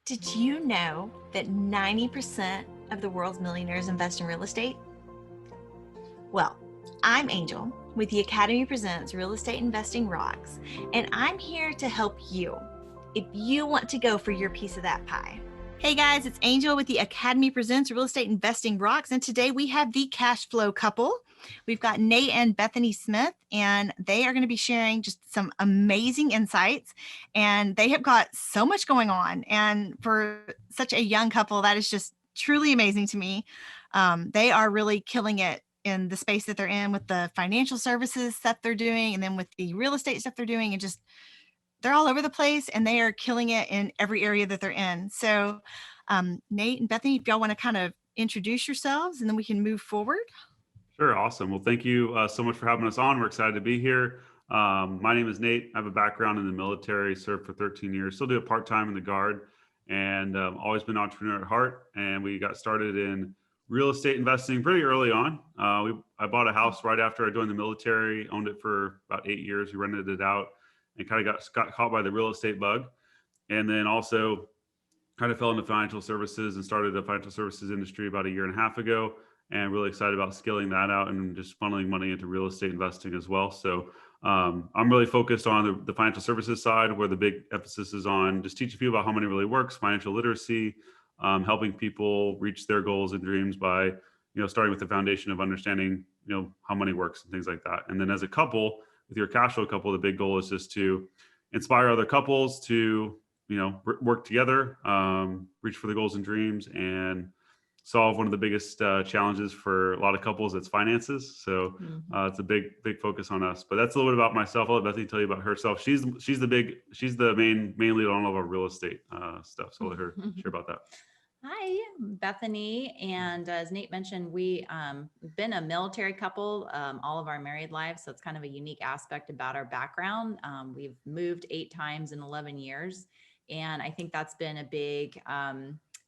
Did you know that 90% of the world's millionaires invest in real estate? Well, I'm Angel with the Academy Presents Real Estate Investing Rocks, and I'm here to help you if you want to go for your piece of that pie. Hey guys, it's Angel with the Academy Presents Real Estate Investing Rocks, and today we have the CashFlow Couple. We've got Nate and Bethany Smith, and they are going to be sharing just some amazing insights, and they have got so much going on, and for such a young couple, that is just truly amazing to me. They are really killing it in the space that they're in with the financial services that they're doing, and then with the real estate stuff they're doing, and just they're all over the place and they are killing it in every area that they're in. So Nate and Bethany, if y'all want to kind of introduce yourselves and then we can move forward. Sure. Awesome. Well, thank you so much for having us on. We're excited to be here. My name is Nate. I have a background in the military, served for 13 years, still do it part-time in the Guard, and always been an entrepreneur at heart. And we got started in real estate investing pretty early on. I bought a house right after I joined the military, owned it for about 8 years. We rented it out and kind of got caught by the real estate bug. And then also kind of fell into financial services and started a financial services industry about a year and a half ago, and really excited about scaling that out and just funneling money into real estate investing as well. So I'm really focused on the financial services side, where the big emphasis is on just teaching people about how money really works, financial literacy, helping people reach their goals and dreams by, starting with the foundation of understanding, how money works and things like that. And then as a couple, with your CashFlow Couple, the big goal is just to inspire other couples to, work together, reach for the goals and dreams, and solve one of the biggest challenges for a lot of couples. It's finances. So it's a big focus on us. But that's a little bit about myself. I'll let Bethany tell you about herself. She's the main lead on all of our real estate stuff. So I'll let her share about that. Hi, Bethany. And as Nate mentioned, we've been a military couple all of our married lives. So it's kind of a unique aspect about our background. We've moved 8 times in 11 years. And I think that's been a big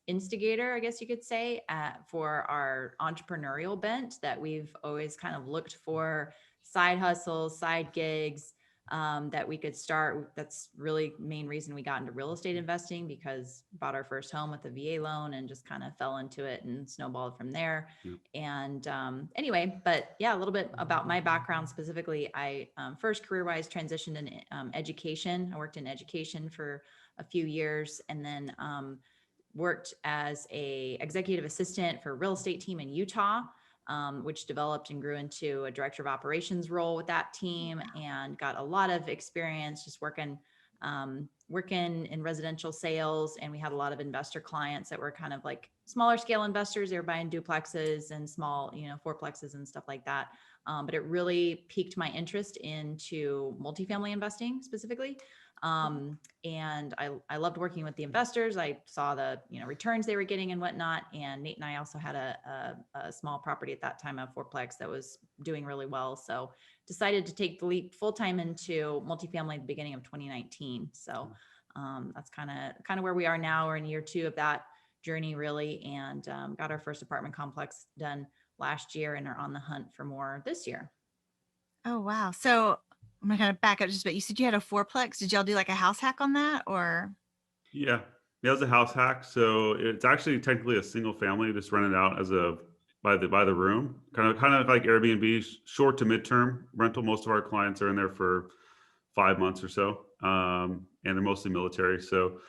instigator, I guess you could say, for our entrepreneurial bent, that we've always kind of looked for side hustles, side gigs that we could start. That's really main reason we got into real estate investing, because bought our first home with a VA loan and just kind of fell into it and snowballed from there. Yep. And anyway, but yeah, a little bit about my background specifically. I first career-wise transitioned in education. I worked in education for a few years, and then worked as a executive assistant for a real estate team in Utah, which developed and grew into a director of operations role with that team, and got a lot of experience just working in residential sales. And we had a lot of investor clients that were kind of like smaller scale investors. They were buying duplexes and small, fourplexes and stuff like that. But it really piqued my interest into multifamily investing specifically. And I loved working with the investors. I saw the, returns they were getting and whatnot. And Nate and I also had a small property at that time, a fourplex that was doing really well. So decided to take the leap full-time into multifamily at the beginning of 2019. So, that's kind of where we are now. We're in year 2 of that journey really. And, got our first apartment complex done last year and are on the hunt for more this year. Oh, wow. So I'm going to kind of back up just a bit. You said you had a fourplex. Did y'all do like a house hack on that, or? Yeah, it was a house hack. So it's actually technically a single family, just rented out as by the room, kind of like Airbnb, short to midterm rental. Most of our clients are in there for 5 months or so, and they're mostly military. So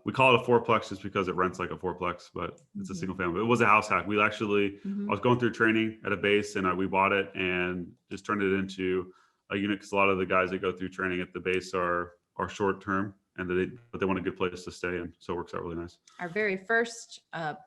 we call it a fourplex just because it rents like a fourplex, but it's a single family. It was a house hack. We actually, I was going through training at a base, and we bought it and just turned it into a unit, because a lot of the guys that go through training at the base are short term, and but they want a good place to stay in. So it works out really nice. Our very first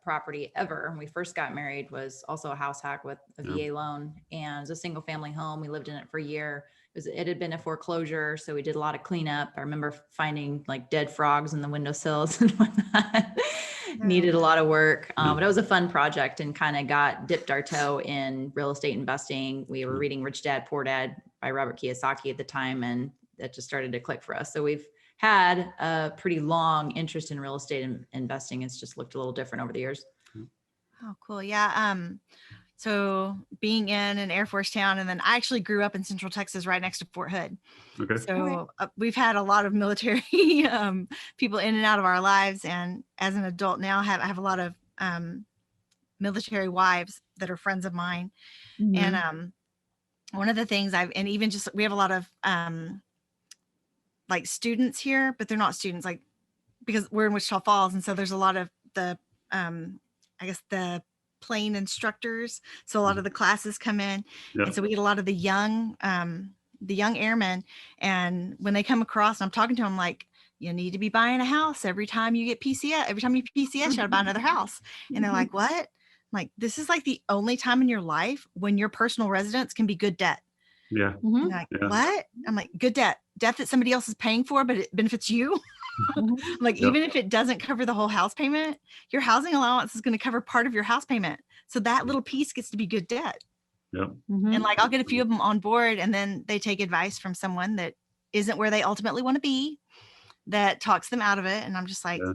property ever, when we first got married, was also a house hack with a VA loan, and it was a single family home. We lived in it for a year. It had been a foreclosure, so we did a lot of cleanup. I remember finding like dead frogs in the windowsills and whatnot. Needed a lot of work, but it was a fun project, and kind of dipped our toe in real estate investing. We were reading Rich Dad Poor Dad by Robert Kiyosaki at the time, and that just started to click for us. So we've had a pretty long interest in real estate investing. It's just looked a little different over the years. Oh, cool. Yeah. So being in an Air Force town, and then I actually grew up in Central Texas, right next to Fort Hood. Okay. So we've had a lot of military people in and out of our lives. And as an adult now, I have a lot of military wives that are friends of mine. Mhm. And one of the things and even just, we have a lot of like students here, but they're not students, like, because we're in Wichita Falls. And so there's a lot of the, I guess, the plane instructors. So a lot of the classes come in. Yeah. And so we get a lot of the young airmen. And when they come across, and I'm talking to them like, you need to be buying a house every time you get PCS. Every time you PCS, you gotta buy another house. And they're like, what? I'm like, this is like the only time in your life when your personal residence can be good debt. Yeah. And they're like, Yeah. what? I'm like, good debt that somebody else is paying for, but it benefits you. Like, Yep. even if it doesn't cover the whole house payment, your housing allowance is going to cover part of your house payment. So that little piece gets to be good debt. Yep. And like, I'll get a few of them on board, and then they take advice from someone that isn't where they ultimately want to be, that talks them out of it. And I'm just like, Yeah.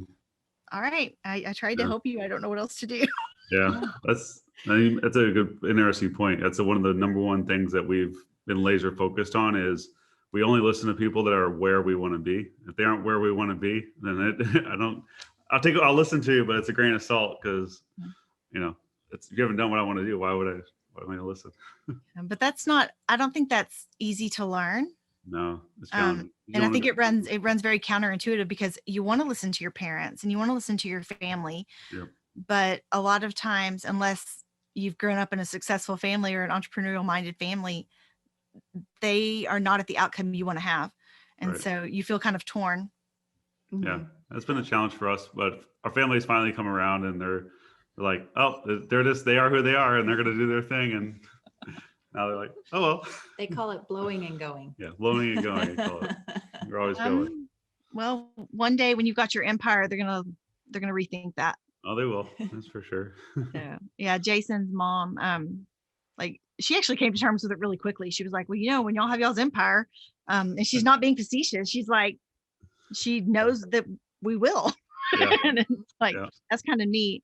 all right, I tried to Yeah. help you. I don't know what else to do. Yeah. That's a good, interesting point. That's one of the number one things that we've been laser focused on is we only listen to people that are where we want to be. If they aren't where we want to be, then I'll listen to you, but it's a grain of salt, because, if you haven't done what I want to do, why am I going to listen? But I don't think that's easy to learn. No, it's challenging. And I think it runs very counterintuitive, because you want to listen to your parents and you want to listen to your family. Yep. But a lot of times, unless you've grown up in a successful family or an entrepreneurial minded family, they are not at the outcome you want to have. And Right. so you feel kind of torn. Yeah, that's been a challenge for us, but our families finally come around, and they're like, oh, they are who they are, and they're going to do their thing. And now they're like, oh, well. They call it blowing and going. Yeah, blowing and going. They call it. We're always going. Well, one day when you've got your empire, they're gonna rethink that. Oh, they will. That's for sure. So, yeah, Jason's mom, like, she actually came to terms with it really quickly. She was like, well, when y'all have y'all's empire, and she's not being facetious. She's like, she knows that we will. Yeah. And it's like, that's kind of neat.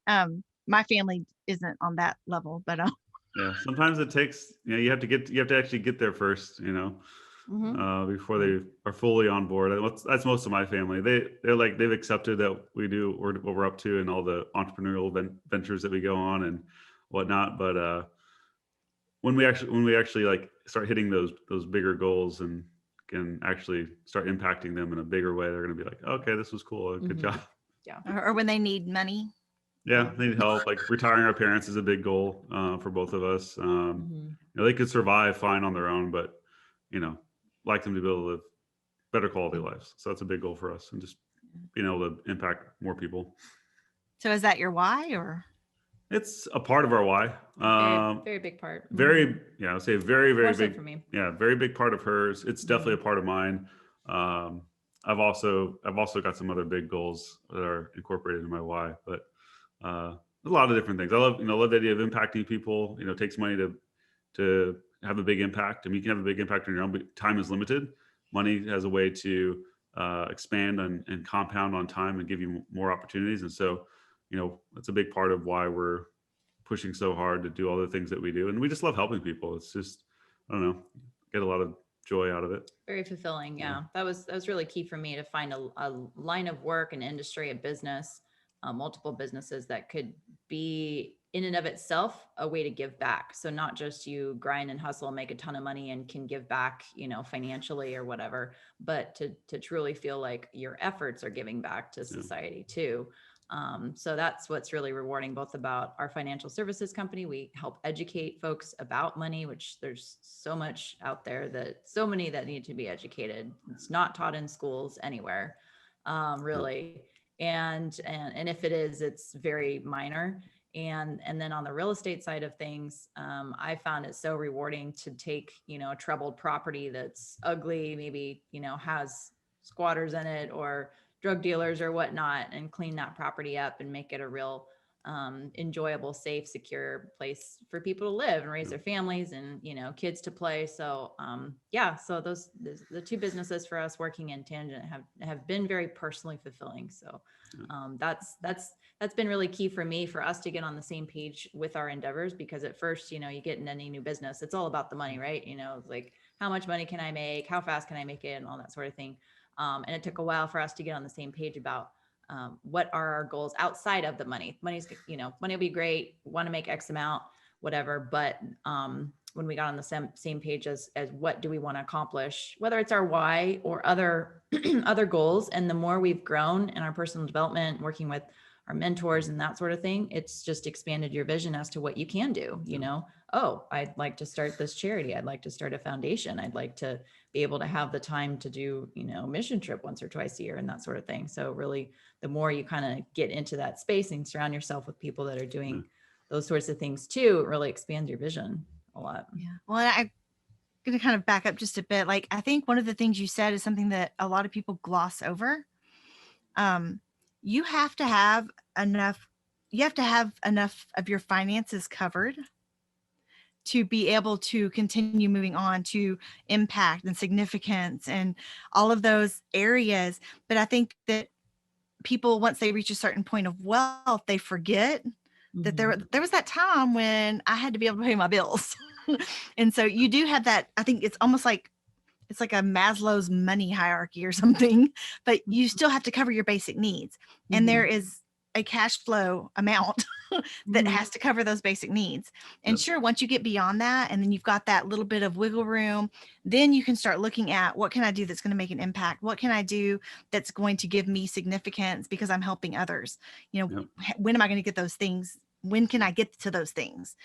My family isn't on that level, but yeah, sometimes it takes, you have to actually get there first, before they are fully on board. That's most of my family. They've accepted that we do what we're up to and all the entrepreneurial ventures that we go on and whatnot. But when we actually like start hitting those bigger goals and can actually start impacting them in a bigger way, they're going to be like, okay, this was cool. Good job. Yeah. or when they need money. Yeah, they need help. Like retiring our parents is a big goal for both of us. They could survive fine on their own, but like them to be able to live better quality lives. So that's a big goal for us, and just being able to impact more people. So is that your why, or? It's a part of our why. Very, very big part. I would say very, very More so big for me. Yeah, very big part of hers. It's definitely a part of mine. I've also got some other big goals that are incorporated in my why, but a lot of different things. I love the idea of impacting people. It takes money to have a big impact. I mean, you can have a big impact on your own, but time is limited. Money has a way to expand and compound on time and give you more opportunities. And so, that's a big part of why we're pushing so hard to do all the things that we do. And we just love helping people. It's just, I don't know, get a lot of joy out of it. Very fulfilling. Yeah. That was really key for me to find a line of work, an industry, a business, multiple businesses that could be in and of itself a way to give back. So not just you grind and hustle, make a ton of money and can give back, financially or whatever, but to truly feel like your efforts are giving back to society too. So that's what's really rewarding, both about our financial services company. We help educate folks about money, which there's so much out there, so many that need to be educated. It's not taught in schools anywhere, really. And if it is, it's very minor. And then on the real estate side of things, I found it so rewarding to take, a troubled property that's ugly, maybe, has squatters in it or drug dealers or whatnot, and clean that property up and make it a real enjoyable, safe, secure place for people to live and raise their families and, kids to play. So so the two businesses for us working in tangent have been very personally fulfilling. So That's been really key for us to get on the same page with our endeavors, because at first, you get in any new business, it's all about the money, right? It's like, how much money can I make? How fast can I make it? And all that sort of thing. And it took a while for us to get on the same page about what are our goals outside of the money. Money will be great. Want to make X amount, whatever. But when we got on the same page as what do we want to accomplish, whether it's our why or other other goals. And the more we've grown in our personal development, working with our mentors and that sort of thing, it's just expanded your vision as to what you can do. Oh, I'd like to start this charity. I'd like to start a foundation. I'd like to be able to have the time to do, mission trip once or twice a year and that sort of thing. So really, the more you kind of get into that space and surround yourself with people that are doing those sorts of things too, it really expands your vision a lot. Yeah. Well, I'm going to kind of back up just a bit. Like, I think one of the things you said is something that a lot of people gloss over. You have to have enough of your finances covered to be able to continue moving on to impact and significance and all of those areas. But I think that people, once they reach a certain point of wealth, they forget that there was that time when I had to be able to pay my bills. And so you do have that. I think it's almost like, it's like a Maslow's money hierarchy or something, but you still have to cover your basic needs. And there is a cash flow amount that has to cover those basic needs. And sure, once you get beyond that, and then you've got that little bit of wiggle room, then you can start looking at, what can I do that's going to make an impact? What can I do that's going to give me significance because I'm helping others? When am I going to get those things? When can I get to those things?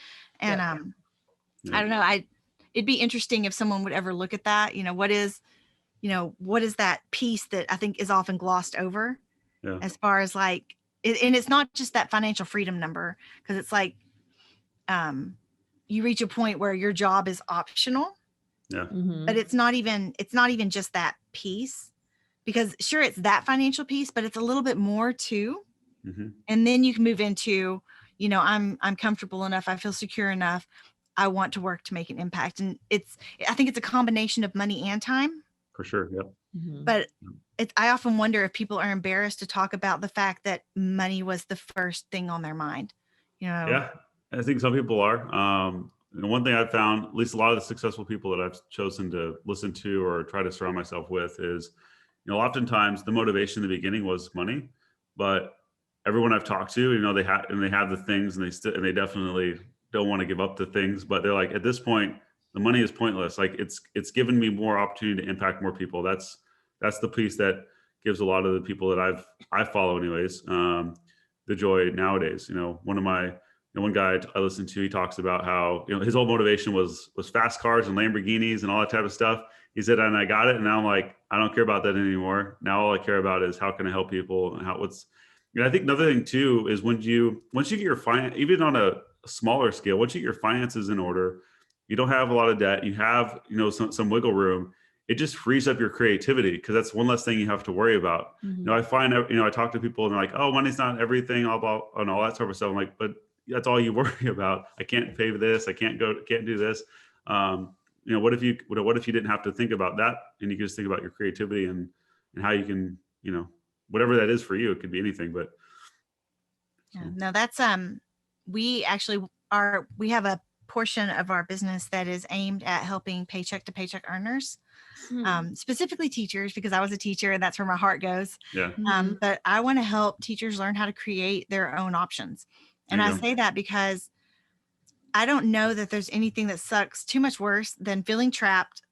And I don't know. It'd be interesting if someone would ever look at that. What is that piece that I think is often glossed over as far as like, and it's not just that financial freedom number, because it's like, you reach a point where your job is optional, but it's not even just that piece, because sure, it's that financial piece, but it's a little bit more too. And then you can move into, I'm comfortable enough. I feel secure enough. I want to work to make an impact. And I think it's a combination of money and time. For sure. Yep. But I often wonder if people are embarrassed to talk about the fact that money was the first thing on their mind. Yeah, I think some people are. One thing I've found, at least a lot of the successful people that I've chosen to listen to or try to surround myself with, is, oftentimes the motivation in the beginning was money, but everyone I've talked to, they have the things, and they definitely don't want to give up the things, but they're like, at this point, the money is pointless. Like it's given me more opportunity to impact more people. That's the piece that gives a lot of the people that I follow anyways, the joy nowadays. One guy I listened to, he talks about how, his whole motivation was fast cars and Lamborghinis and all that type of stuff. He said, and I got it. And now I'm like, I don't care about that anymore. Now all I care about is how can I help people and I think another thing too, is once you get your even on a smaller scale, once you get your finances in order, you don't have a lot of debt, you have, some wiggle room, it just frees up your creativity, because that's one less thing you have to worry about. I find, I talk to people and they're like, oh, money's not everything, all about, and all that sort of stuff. I'm like, but that's all you worry about. I can't pay for this. I can't do this. What if you didn't have to think about that, and you could just think about your creativity and how you can, whatever that is for you. It could be anything, but. No, that's, we have a portion of our business that is aimed at helping paycheck to paycheck earners, specifically teachers, because I was a teacher and that's where my heart goes. Yeah. But I want to help teachers learn how to create their own options. And I say that because I don't know that there's anything that sucks too much worse than feeling trapped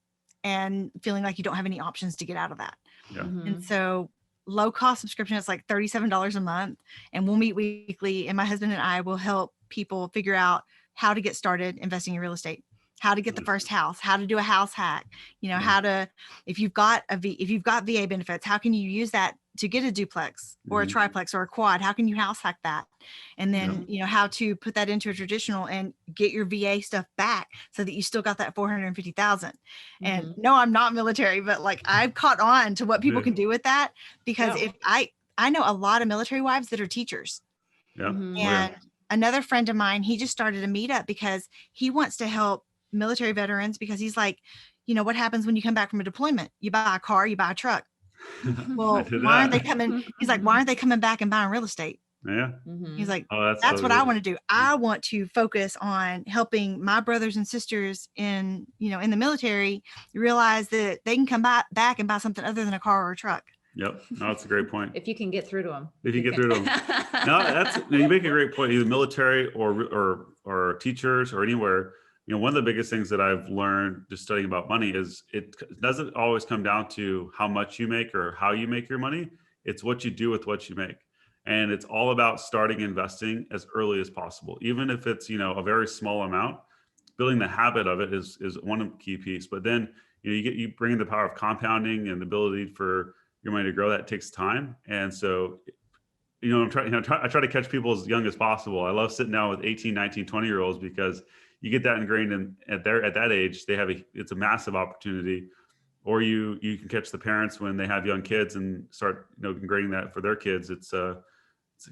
and feeling like you don't have any options to get out of that. Yeah. And so low cost subscription, it's like $37 a month, and we'll meet weekly, and my husband and I will help people figure out how to get started investing in real estate, how to get the first house, how to do a house hack, how to, if you've got VA benefits, how can you use that to get a duplex or a triplex or a quad? How can you house hack that? And then, how to put that into a traditional and get your VA stuff back so that you still got that 450,000. And no, I'm not military, but like I've caught on to what people can do with that, because if I know a lot of military wives that are teachers. Yeah. And another friend of mine, he just started a meetup because he wants to help military veterans, because he's like, what happens when you come back from a deployment? You buy a car, you buy a truck. Well, did why aren't they that. coming? He's like, why aren't they coming back and buying real estate? Yeah. He's like, Oh, that's that's so what I good. want to do. I want to focus on helping my brothers and sisters in the military realize that they can come back and buy something other than a car or a truck. Yep. No, that's a great point. If you can get through to them. If you get through to them. No, you make a great point. Either military or teachers or anywhere. One of the biggest things that I've learned just studying about money is it doesn't always come down to how much you make or how you make your money. It's what you do with what you make. And it's all about starting investing as early as possible. Even if it's, a very small amount, building the habit of it is one key piece. But then, you bring in the power of compounding and the ability for your money to grow. That takes time. And so, I try to catch people as young as possible. I love sitting down with 18, 19, 20-year-olds because you get that ingrained at that age. It's a massive opportunity. Or you can catch the parents when they have young kids and start, ingraining that for their kids. You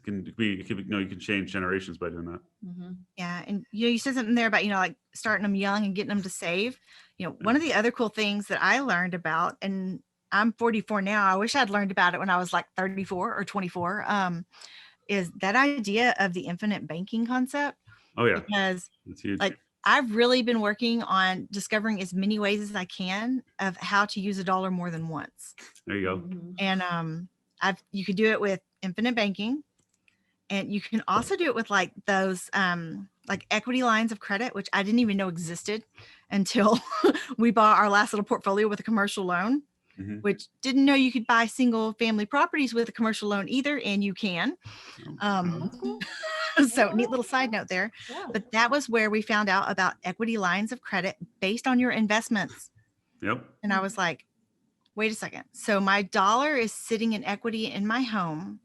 can change generations by doing that. Yeah. And, you said something there about, like starting them young and getting them to save. One of the other cool things that I learned about, and I'm 44 now, I wish I'd learned about it when I was like 34 or 24, is that idea of the infinite banking concept. Oh yeah. Because it's huge. Like I've really been working on discovering as many ways as I can of how to use a dollar more than once. There you go. And you could do it with infinite banking. And you can also do it with like those like equity lines of credit, which I didn't even know existed until we bought our last little portfolio with a commercial loan, which didn't know you could buy single family properties with a commercial loan either. And you can. So neat little side note there. Yeah. But that was where we found out about equity lines of credit based on your investments. Yep. And I was like, wait a second. So my dollar is sitting in equity in my home,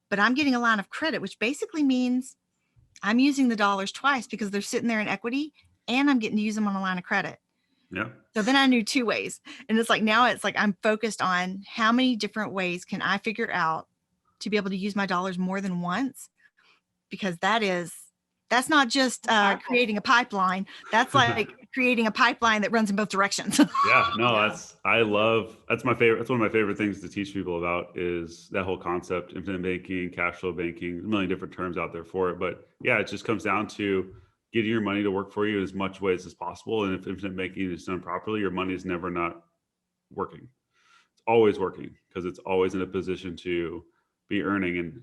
but I'm getting a line of credit, which basically means I'm using the dollars twice because they're sitting there in equity and I'm getting to use them on a line of credit. Yeah. So then I knew 2 ways. And it's like, now it's like, I'm focused on how many different ways can I figure out to be able to use my dollars more than once, because that's not just creating a pipeline. That's like creating a pipeline that runs in both directions. Yeah, no, that's my favorite. That's one of my favorite things to teach people about is that whole concept, infinite banking, cash flow banking, a million different terms out there for it. But yeah, it just comes down to getting your money to work for you in as much ways as possible. And if infinite banking is done properly, your money is never not working. It's always working because it's always in a position to be earning. And,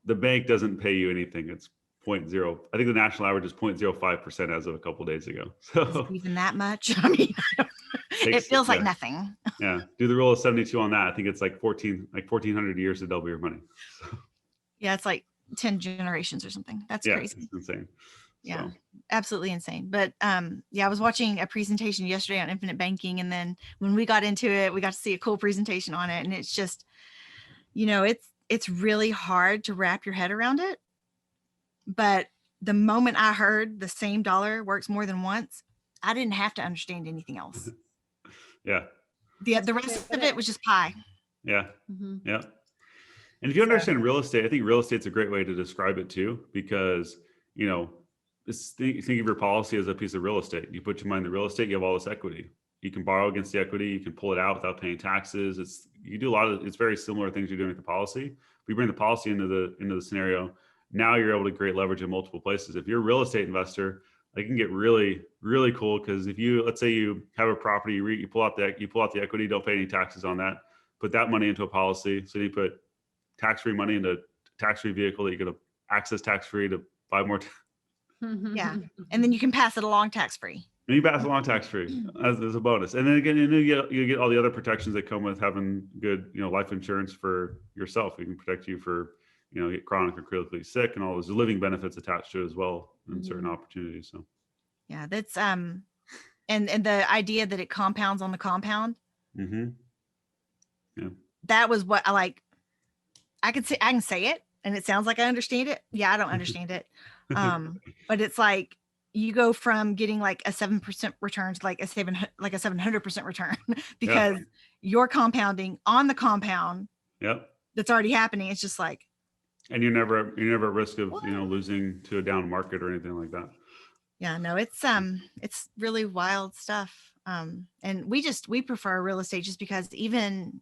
the bank doesn't pay you anything. It's 0.0. I think the national average is 0.05% as of a couple of days ago. So even that much. I mean, it feels like nothing. Yeah. Do the rule of 72 on that. I think it's like 1,400 years to double your money. So. Yeah. It's like 10 generations or something. That's crazy. It's insane. Yeah, absolutely insane. But I was watching a presentation yesterday on infinite banking. And then when we got into it, we got to see a cool presentation on it. And it's just, it's really hard to wrap your head around it. But the moment I heard the same dollar works more than once, I didn't have to understand anything else. Yeah. The rest of it was just pie. Yeah. Yeah. And if you understand real estate, I think real estate's a great way to describe it too, because, think of your policy as a piece of real estate. You put your money in the real estate, you have all this equity. You can borrow against the equity. You can pull it out without paying taxes. It's very similar things you're doing with the policy. We bring the policy into the scenario. Now you're able to create leverage in multiple places. If you're a real estate investor, it can get really, really cool. Because let's say you have a property, you pull out the equity, don't pay any taxes on that. Put that money into a policy. So you put tax-free money into a tax-free vehicle that you can access tax-free to buy more. Yeah, and then you can pass it along tax-free. And you pass along tax-free as a bonus. And then again, you get all the other protections that come with having good, life insurance for yourself. We can protect you for, get chronic or critically sick, and all those living benefits attached to it as well in certain opportunities. So, yeah, that's and the idea that it compounds on the compound. Yeah, that was what I like. I can say it, and it sounds like I understand it. Yeah, I don't understand it, but it's like you go from getting like a 7% return to like a 700% return because you're compounding on the compound. Yep. That's already happening. It's just like. And you're never at risk of losing to a down market or anything like that. Yeah, no, it's really wild stuff. And we prefer real estate just because even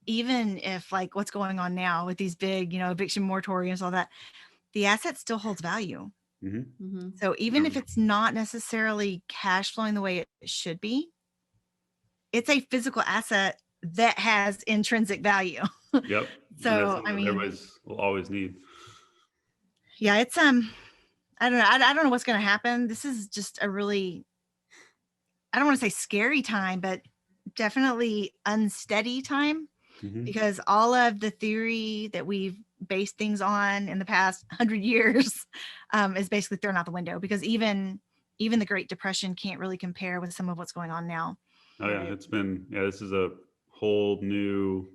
even if like what's going on now with these big, eviction moratoriums, all that, the asset still holds value. Mm-hmm. So even if it's not necessarily cash flowing the way it should be, it's a physical asset that has intrinsic value. Yep. So, I mean, everybody's will always need. yeah, it's, I don't know. I don't know what's going to happen. This is just a really, I don't want to say scary time, but definitely unsteady time, Mm-hmm. because all of the theory that we've based things on in the past 100 years is basically thrown out the window, because even the Great Depression can't really compare with some of what's going on now. Oh yeah, it's been, this is a whole new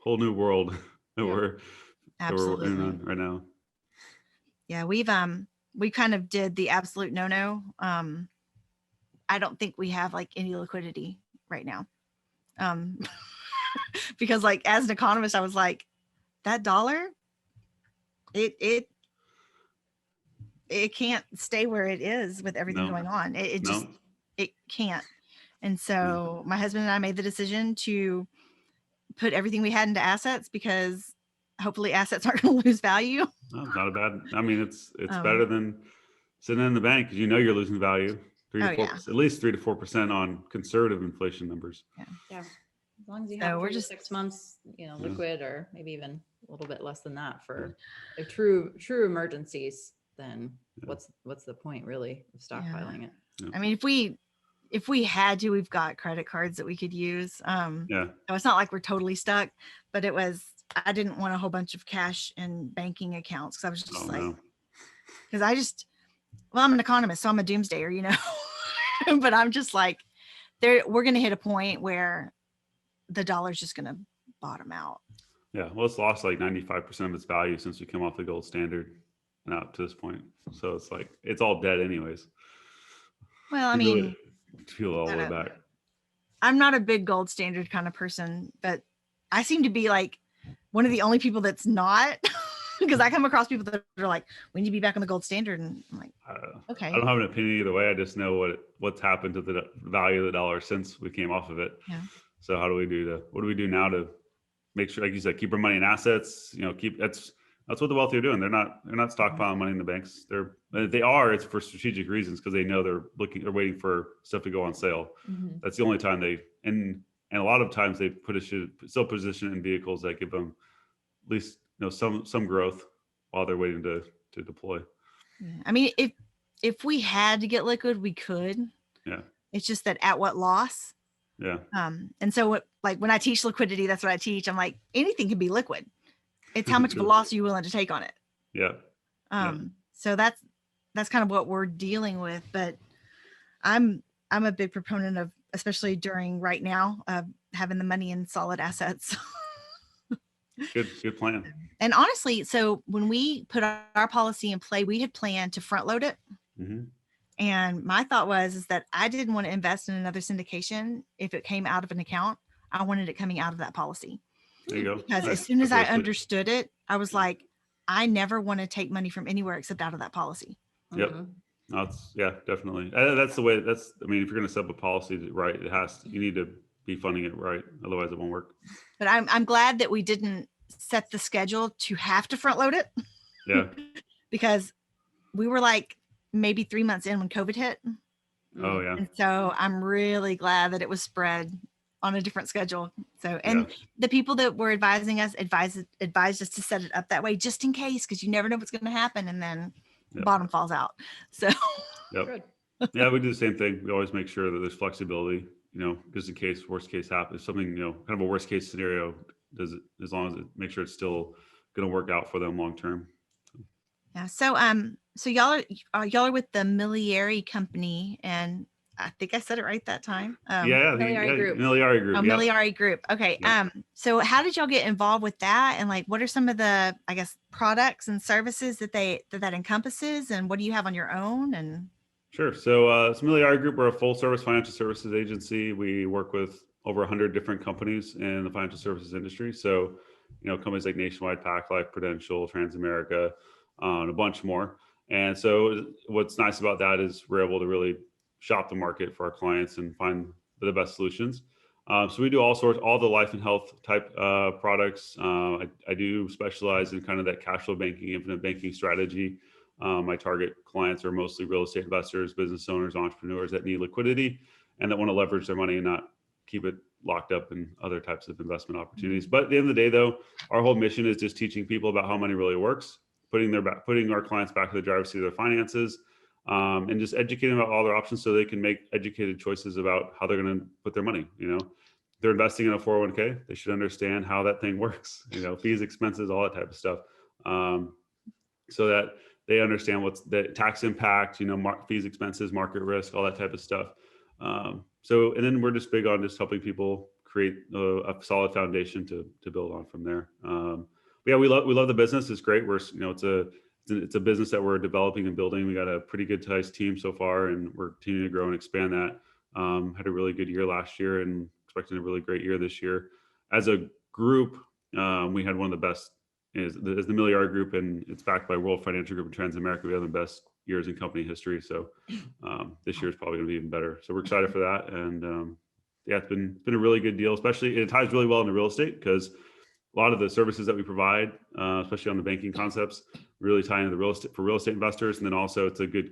world that we're in on right now. Yeah, we kind of did the absolute no. I don't think we have like any liquidity right now. Because like as an economist, I was like, that dollar, it can't stay where it is with everything going on. It just it can't. And so my husband and I made the decision to put everything we had into assets, because hopefully assets aren't going to lose value. No, not a bad. I mean, it's better than sitting in the bank, because you're losing value. 3 to 4, at least 3 to 4% on conservative inflation numbers. Yeah. As long as you have 3 to 6 months, liquid, or maybe even a little bit less than that for true emergencies, then what's the point really of stockpiling it? Yeah. I mean, if we had to, we've got credit cards that we could use. So it's not like we're totally stuck, but I didn't want a whole bunch of cash in banking accounts, because I was just because I'm an economist, so I'm a doomsdayer, but I'm just like, we're going to hit a point where the dollar's just going to bottom out. Yeah. Well, it's lost like 95% of its value since we came off the gold standard and up to this point. So it's like, it's all dead anyways. Well, I mean, really feel all the way back. I'm not a big gold standard kind of person, but I seem to be like one of the only people that's not, because I come across people that are like, we need to be back on the gold standard. And I'm like, okay. I don't have an opinion either way. I just know what's happened to the value of the dollar since we came off of it. Yeah. So what do we do now to make sure, like you said, keep our money in assets, that's what the wealthy are doing. They're not stockpiling money in the banks. It's for strategic reasons, because they know they're waiting for stuff to go on sale. Mm-hmm. That's the only time and a lot of times they still position in vehicles that give them at least, some growth while they're waiting to deploy. Yeah. I mean, if we had to get liquid, we could. Yeah. It's just that at what loss? Yeah. And so when I teach liquidity, that's what I teach. I'm like, anything can be liquid. It's how much of a loss are you willing to take on it? Yeah. So that's kind of what we're dealing with. But I'm a big proponent of, especially during right now, having the money in solid assets. Good plan. And honestly, so when we put our policy in play, we had planned to front load it. Mm-hmm. And my thought is that I didn't want to invest in another syndication if it came out of an account. I wanted it coming out of that policy. There you go. Because as soon as I understood it, I was like, I never want to take money from anywhere except out of that policy. Yep. Definitely. That's the way. I mean, if you're going to set up a policy right, you need to be funding it right. Otherwise it won't work. But I'm glad that we didn't set the schedule to have to front load it. Yeah. Because we were like maybe 3 months in when COVID hit. Oh yeah. And so I'm really glad that it was spread on a different schedule. So, and the people that were advising us advised us to set it up that way, just in case, because you never know what's going to happen. And then the bottom falls out. So Yep. Yeah, we do the same thing. We always make sure that there's flexibility, just in case worst case happens, something, kind of a worst case scenario, does it, as long as it makes sure it's still going to work out for them long term. Yeah. So y'all are with the Miliare company, and I think I said it right that time. Miliare Group. Miliare Group. Miliare Group. Okay. Yeah. So how did y'all get involved with that, and like, what are some of the, I guess, products and services that encompasses, and what do you have on your own? And Sure. So, Miliare Group, we're a full service financial services agency. We work with over 100 different companies in the financial services industry. So, companies like Nationwide, Pac Life, Prudential, Transamerica, and a bunch more. And so what's nice about that is we're able to really shop the market for our clients and find the best solutions. So we do all the life and health type products. I do specialize in kind of that cash flow banking, infinite banking strategy. My target clients are mostly real estate investors, business owners, entrepreneurs that need liquidity and that want to leverage their money and not keep it locked up in other types of investment opportunities. But at the end of the day, though, our whole mission is just teaching people about how money really works, putting our clients back to the driver's seat of their finances, and just educating about all their options so they can make educated choices about how they're going to put their money. If they're investing in a 401k, they should understand how that thing works, fees, expenses, all that type of stuff. So that they understand what's the tax impact, fees, expenses, market risk, all that type of stuff. And then we're just big on just helping people create a solid foundation to build on from there. But yeah, we love the business. It's great. It's a business that we're developing and building. We got a pretty good sized team so far, and we're continuing to grow and expand that. Had a really good year last year and expecting a really great year this year. As a group, we had one of the best is the Miliare Group, and it's backed by World Financial Group and Transamerica. We have the best years in company history. So this year is probably going to be even better. So we're excited for that. And yeah, it's been a really good deal, especially it ties really well into real estate because a lot of the services that we provide, especially on the banking concepts, really tie into the real estate investors. And then also it's a good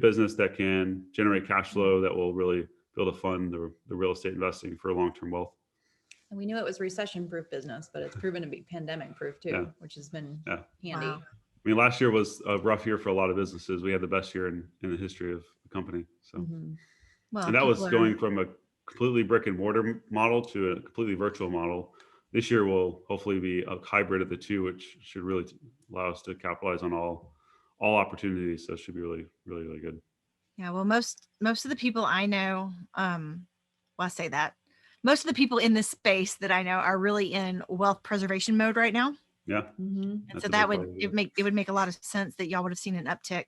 business that can generate cash flow that will really be able to fund the real estate investing for long-term wealth. And we knew it was recession-proof business, but it's proven to be pandemic-proof too, which has been handy. Wow. I mean, last year was a rough year for a lot of businesses. We had the best year in the history of the company. So, well, and that was going from a completely brick and mortar model to a completely virtual model. This year will hopefully be a hybrid of the two, which should really allow us to capitalize on all opportunities. So it should be really, really, really good. Yeah. Well, most of the people I know, I say that most of the people in this space that I know are really in wealth preservation mode right now. Yeah. And so that would make a lot of sense that y'all would have seen an uptick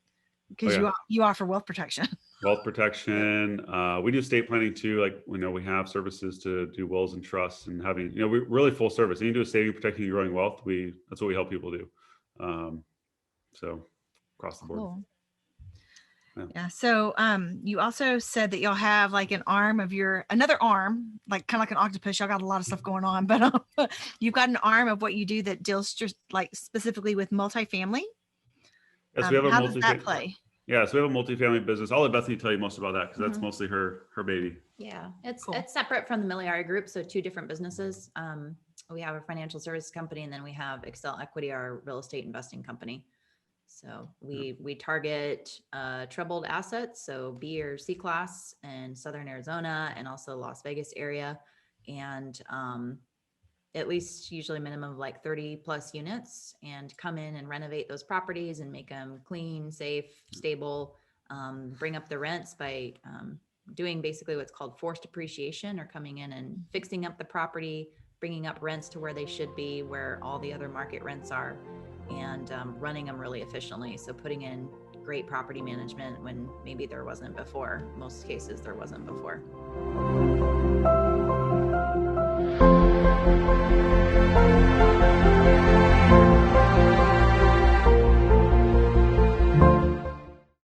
because you offer wealth protection. Wealth protection. We do estate planning too. Like we have services to do wills and trusts and having, we're really full service. You do saving, protecting, and growing wealth. That's what we help people do. So across the board. Cool. Yeah. So you also said that y'all have like another arm, like kind of like an octopus. Y'all got a lot of stuff going on, but you've got an arm of what you do that deals just like specifically with multifamily. Yes, we have how does that play? Yeah, so we have a multifamily business. I'll let Bethany tell you most about that because that's mostly her baby. Yeah, it's separate from the Miliare Group. So two different businesses. We have a financial services company, and then we have Excel Equity, our real estate investing company. So we target troubled assets, so B or C class in Southern Arizona and also Las Vegas area, and at least usually minimum of like 30 plus units, and come in and renovate those properties and make them clean, safe, stable, bring up the rents by doing basically what's called forced appreciation, or coming in and fixing up the property, bringing up rents to where they should be, where all the other market rents are, and running them really efficiently. So putting in great property management when maybe there wasn't before. Most cases there wasn't before.